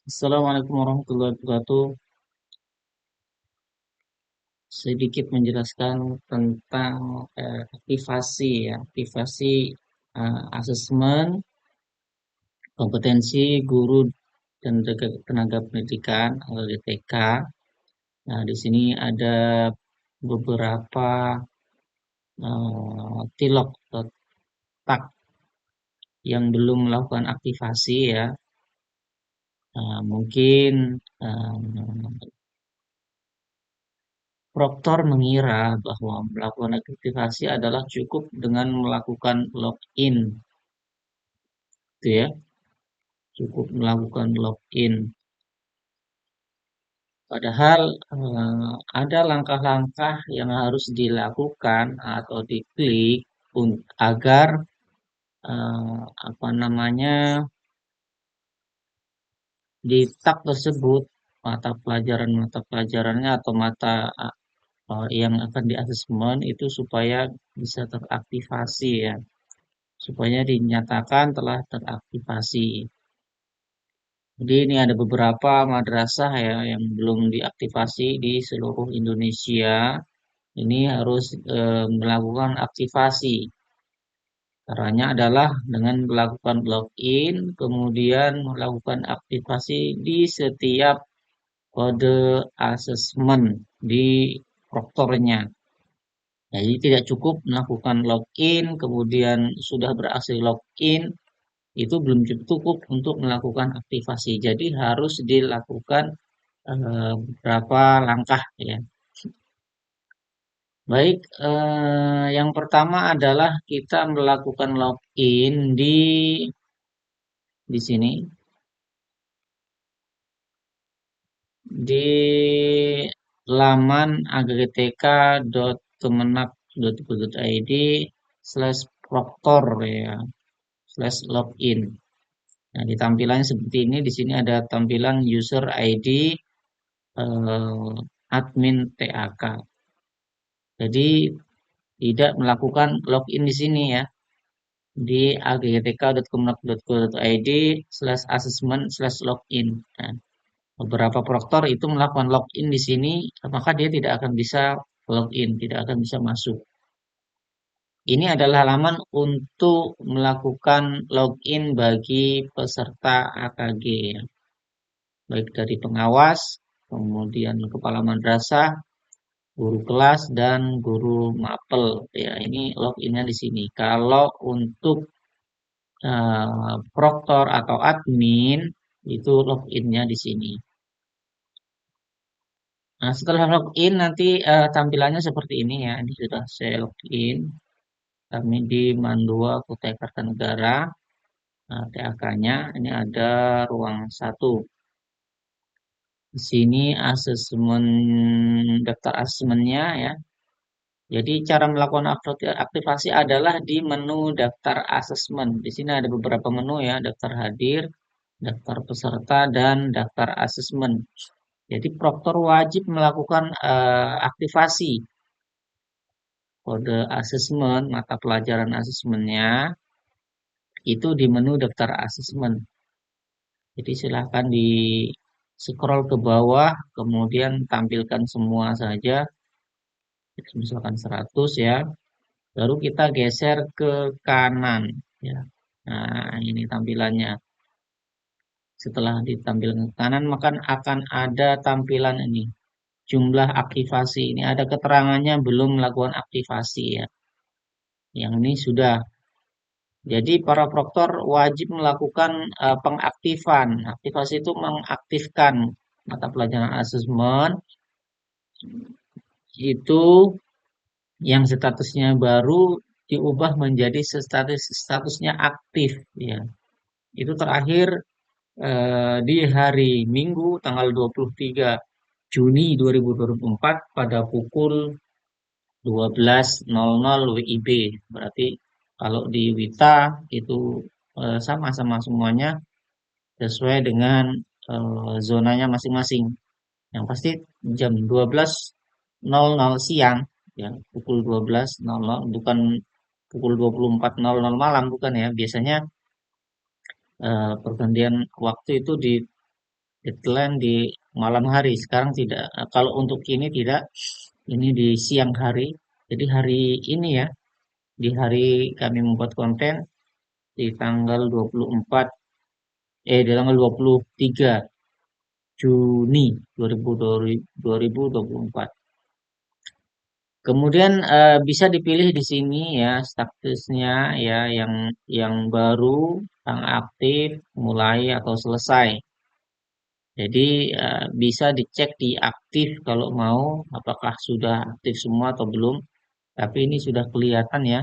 Assalamualaikum warahmatullahi wabarakatuh. Sedikit menjelaskan tentang aktivasi ya, aktivasi asesmen kompetensi guru dan tenaga pendidikan atau DTK. Nah, di sini ada beberapa tilok atau tak yang belum melakukan aktivasi ya. Mungkin Proktor mengira bahwa melakukan aktivasi adalah cukup dengan melakukan login, gitu ya, cukup melakukan login. Padahal ada langkah-langkah yang harus dilakukan atau diklik agar apa namanya di tab tersebut mata pelajarannya atau mata yang akan diasesmen itu supaya bisa teraktivasi ya, supaya dinyatakan telah teraktivasi. Jadi ini ada beberapa madrasah ya yang belum diaktifasi di seluruh Indonesia. Ini harus melakukan aktivasi. Caranya adalah dengan melakukan login, kemudian melakukan aktivasi di setiap kode asesmen di proktornya. Jadi tidak cukup melakukan login, kemudian sudah berhasil login, itu belum cukup untuk melakukan aktivasi. Jadi harus dilakukan beberapa langkah ya. Baik, yang pertama adalah kita melakukan login di sini di laman agtk.kemenak.go.id/proktor ya, slash login. Nah, di tampilannya seperti ini, di sini ada tampilan user ID admin TAK. Jadi tidak melakukan login di sini ya, di agtk.kemenak.go.id/assessment/login. Nah, beberapa proktor itu melakukan login di sini, maka dia tidak akan bisa login, tidak akan bisa masuk. Ini adalah halaman untuk melakukan login bagi peserta AKG, ya. Baik dari pengawas, kemudian kepala madrasah, guru kelas, dan guru mapel. Ya, ini loginnya di sini. Kalau untuk proktor atau admin, itu loginnya di sini. Nah, setelah login nanti tampilannya seperti ini ya. Ini sudah saya login. Kami di Mandua Kutai Kartanegara. Nah, TAK-nya ini ada ruang 1. Di sini asesmen daftar asesmennya ya. Jadi cara melakukan aktivasi adalah di menu daftar asesmen. Di sini ada beberapa menu ya, daftar hadir, daftar peserta, dan daftar asesmen. Jadi proktor wajib melakukan aktivasi kode asesmen, mata pelajaran asesmennya itu di menu daftar asesmen. Jadi silahkan di scroll ke bawah, kemudian tampilkan semua saja, misalkan 100 ya, baru kita geser ke kanan ya. Nah, ini tampilannya. Setelah ditampilkan ke kanan, maka akan ada tampilan ini. Jumlah aktivasi. Ini ada keterangannya belum melakukan aktivasi ya. Yang ini sudah. Jadi para proktor wajib melakukan pengaktifan. Aktivasi itu mengaktifkan mata pelajaran asesmen itu yang statusnya baru diubah menjadi statusnya aktif ya. Itu terakhir di hari Minggu tanggal 23 Juni 2024 pada pukul 12.00 WIB. Berarti kalau di Wita itu sama-sama semuanya sesuai dengan zonanya masing-masing. Yang pasti jam 12.00 siang, ya pukul 12.00, bukan pukul 24.00 malam, bukan ya. Biasanya pergantian waktu itu deadline di malam hari. Sekarang tidak. Kalau untuk ini tidak, ini di siang hari. Jadi hari ini ya, di hari kami membuat konten di tanggal 24, di tanggal 23 Juni 2024. Kemudian bisa dipilih di sini ya statusnya ya yang baru, yang aktif, mulai atau selesai. Jadi bisa dicek di aktif kalau mau apakah sudah aktif semua atau belum. Tapi ini sudah kelihatan ya.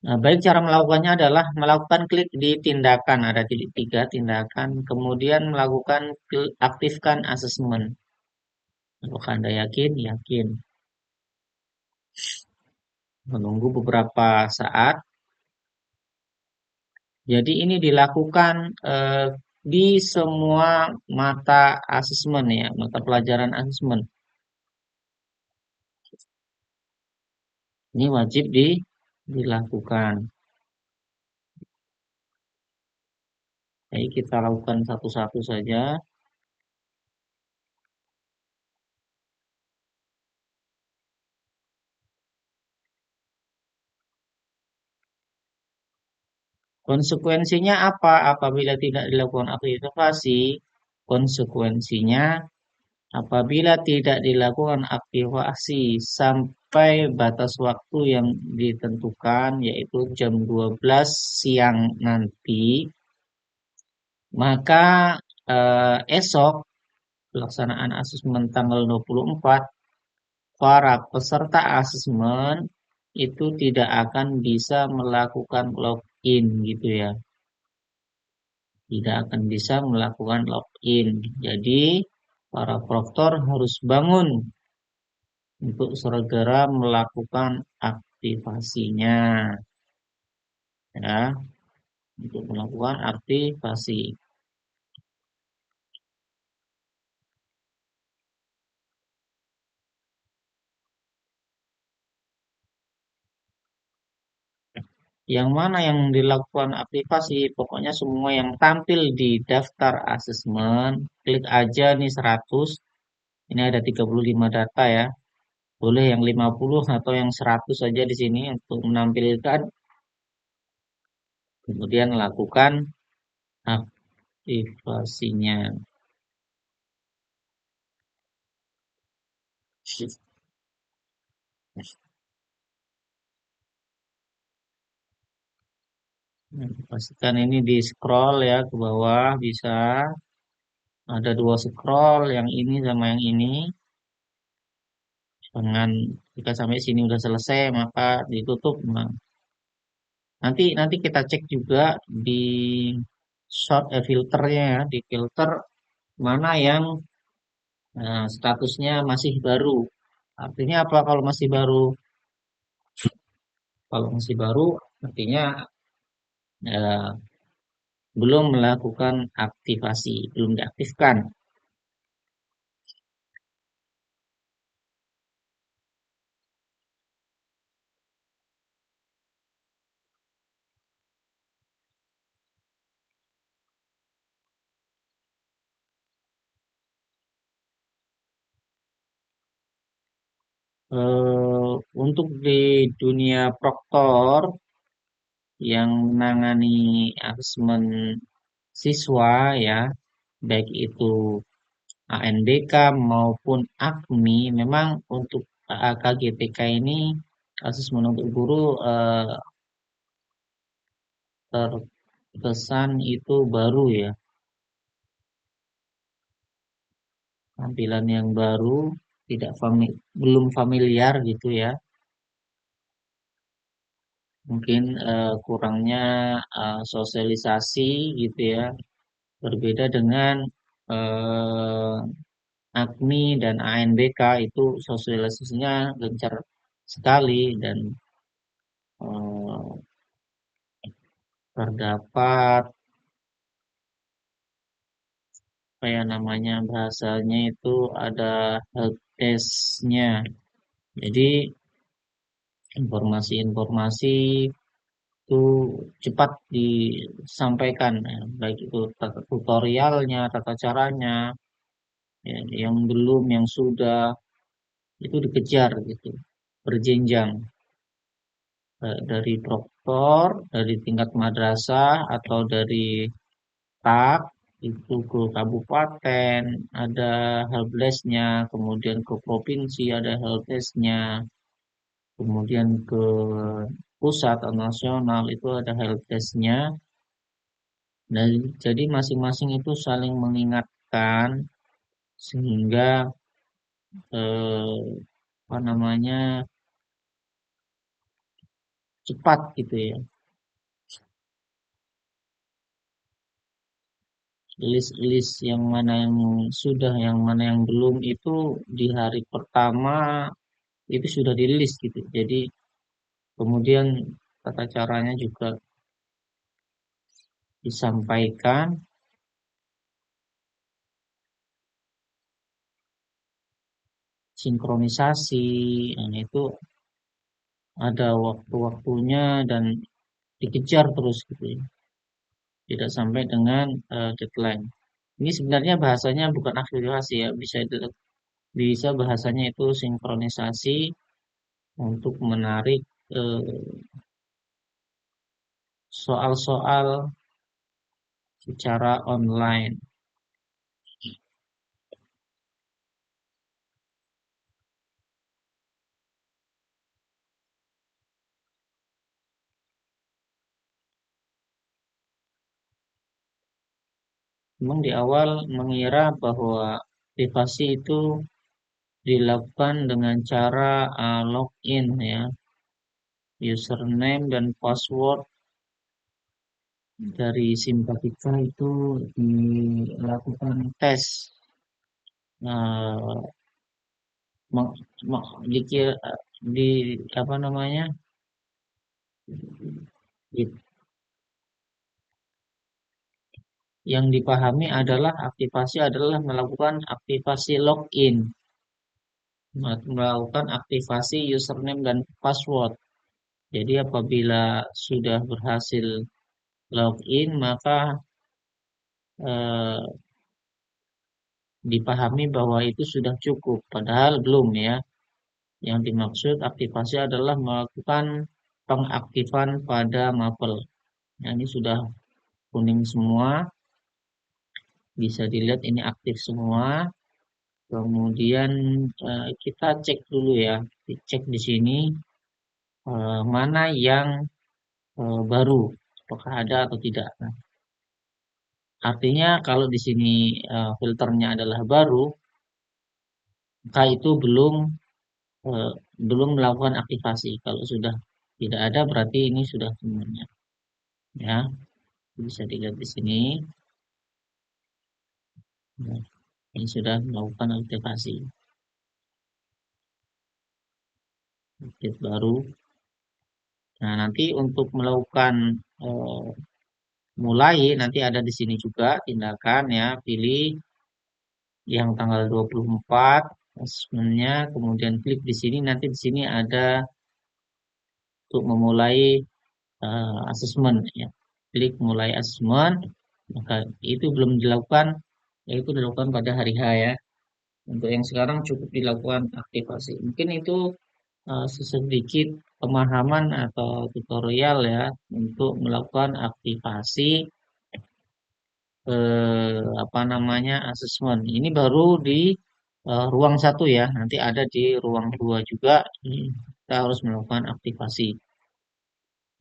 Nah, baik cara melakukannya adalah melakukan klik di tindakan, ada titik tiga tindakan, kemudian melakukan aktifkan asesmen. Apakah Anda yakin? Yakin. Menunggu beberapa saat. Jadi ini dilakukan di semua mata asesmen ya, mata pelajaran asesmen. Ini wajib dilakukan. Jadi kita lakukan satu-satu saja. Konsekuensinya apa apabila tidak dilakukan aktivasi? Konsekuensinya apabila tidak dilakukan aktivasi sampai batas waktu yang ditentukan yaitu jam 12 siang nanti, maka esok pelaksanaan asesmen tanggal 24, para peserta asesmen itu tidak akan bisa melakukan login gitu ya. Tidak akan bisa melakukan login. Jadi, para proktor harus bangun untuk segera melakukan aktivasinya, ya, untuk melakukan aktivasi. Yang mana yang dilakukan aktivasi? Pokoknya semua yang tampil di daftar asesmen, klik aja nih 100. Ini ada 35 data ya. Boleh yang 50 atau yang 100 saja di sini untuk menampilkan. Kemudian lakukan aktivasinya. Nah, pastikan ini di scroll ya ke bawah bisa. Ada dua scroll, yang ini sama yang ini. Jangan jika sampai sini udah selesai maka ditutup. Nah, nanti kita cek juga di filternya ya, di filter mana yang statusnya masih baru. Artinya apa kalau masih baru? Kalau masih baru artinya eh, belum melakukan aktivasi, belum diaktifkan. Untuk di dunia proktor yang menangani asesmen siswa ya, baik itu ANBK maupun AKMI, memang untuk KGTK ini asesmen untuk guru terkesan itu baru ya, tampilan yang baru, tidak belum familiar gitu ya. Mungkin kurangnya sosialisasi gitu ya. Berbeda dengan eh, AKMI dan ANBK itu sosialisasinya gencar sekali dan eh, terdapat apa ya namanya bahasanya itu ada helpdesk-nya. Jadi informasi-informasi itu cepat disampaikan, ya, baik itu tutorialnya, tata caranya, ya, yang belum, yang sudah, itu dikejar gitu, berjenjang. Dari proktor, dari tingkat madrasah atau dari tak itu ke kabupaten ada helpdesk-nya, kemudian ke provinsi ada helpdesk-nya, kemudian ke pusat atau nasional itu ada helpdesk-nya. Dan jadi masing-masing itu saling mengingatkan sehingga apa namanya cepat gitu ya. List-list yang mana yang sudah, yang mana yang belum itu di hari pertama itu sudah di-list gitu. Jadi kemudian tata caranya juga disampaikan, sinkronisasi, dan itu ada waktu-waktunya dan dikejar terus gitu ya. Tidak sampai dengan deadline. Ini sebenarnya bahasanya bukan akselerasi ya, bisa bahasanya itu sinkronisasi untuk menarik soal-soal secara online. Memang di awal mengira bahwa privasi itu dilakukan dengan cara login ya, username dan password dari Simpatika itu dilakukan tes, eh, meng- dikira di apa namanya, di- yang dipahami adalah aktivasi adalah melakukan aktivasi login, melakukan aktivasi username dan password. Jadi apabila sudah berhasil login maka eh, dipahami bahwa itu sudah cukup, padahal belum ya. Yang dimaksud aktivasi adalah melakukan pengaktifan pada mapel. Nah, ini sudah kuning semua, bisa dilihat ini aktif semua. Kemudian kita cek dulu ya, dicek di sini mana yang baru, apakah ada atau tidak. Nah, artinya kalau di sini filternya adalah baru, maka itu eh, belum melakukan aktivasi. Kalau sudah tidak ada berarti ini sudah semuanya. Ya, bisa dilihat di sini. Nah, ini sudah melakukan aktivasi. Update baru. Nah, nanti untuk melakukan eh, mulai nanti ada di sini juga tindakan ya, pilih yang tanggal 24 asesmennya, kemudian klik di sini, nanti di sini ada untuk memulai asesmen ya. Klik mulai asesmen, maka itu belum dilakukan, yaitu dilakukan pada hari H ya. Untuk yang sekarang cukup dilakukan aktivasi. Mungkin itu sedikit pemahaman atau tutorial ya untuk melakukan aktivasi apa namanya asesmen. Ini baru di ruang satu ya. Nanti ada di ruang dua juga. Kita harus melakukan aktivasi.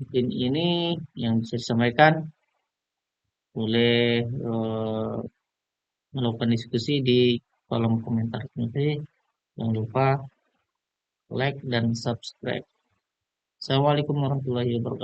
Mungkin ini yang bisa disampaikan. Boleh melakukan diskusi di kolom komentar nanti. Jangan lupa like dan subscribe. Assalamualaikum warahmatullahi wabarakatuh.